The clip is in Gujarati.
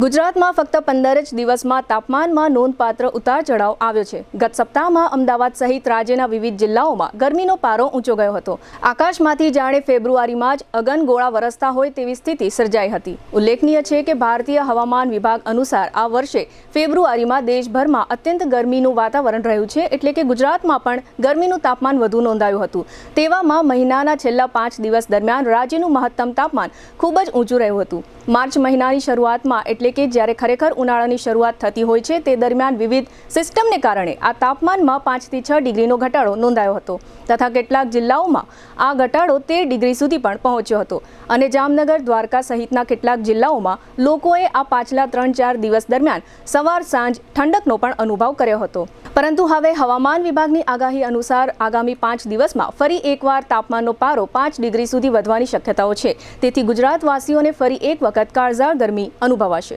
ગુજરાતમાં ફક્ત 15 જ દિવસમાં તાપમાનમાં નોંધપાત્ર ઉતાર ચઢાવ આવ્યો છે। ગત સપ્તાહમાં અમદાવાદ સહિત રાજ્યના વિવિધ જિલ્લાઓમાં ગરમીનો પારો ઊંચો ગયો હતો। આકાશમાંથી જાણે ફેબ્રુઆરીમાં જ અગનગોળા વરસતા હોય તેવી સ્થિતિ સર્જાઈ હતી। ઉલ્લેખનીય છે કે ભારતીય હવામાન વિભાગ અનુસાર આ વર્ષે ફેબ્રુઆરીમાં દેશભરમાં અત્યંત ગરમીનું વાતાવરણ રહ્યું છે, એટલે કે ગુજરાતમાં પણ ગરમીનું તાપમાન વધુ નોંધાયું હતું। તેવામાં મહિનાના છેલ્લા 5 દિવસ દરમિયાન રાજ્યનું મહત્તમ તાપમાન ખૂબ જ ઊંચું રહ્યું હતું। માર્ચ મહિનાની શરૂઆતમાં એટલે કે જ્યારે ખરેખર ઉનાળાની શરૂઆત થતી હોય છે તે દરમિયાન વિવિધ સિસ્ટમને કારણે આ તાપમાનમાં 5 થી 6 ડિગ્રીનો ઘટાડો નોંધાયો હતો તથા કેટલાક જિલ્લાઓમાં આ ઘટાડો 13 ડિગ્રી સુધી પણ પહોંચ્યો હતો અને જામનગર, દ્વારકા સહિતના કેટલાક જિલ્લાઓમાં લોકોએ આ પાછલા 3-4 દિવસ દરમિયાન સવાર સાંજ ઠંડકનો પણ અનુભવ કર્યો હતો। પરંતુ હવે હવામાન વિભાગની આગાહી અનુસાર આગામી 5 દિવસમાં ફરી એકવાર તાપમાનનો પારો 5 ડિગ્રી સુધી વધવાની શક્યતાઓ છે। તેથી ગુજરાતવાસીઓને ફરી એક વખત કાળઝાળ ગરમી અનુભવાશે।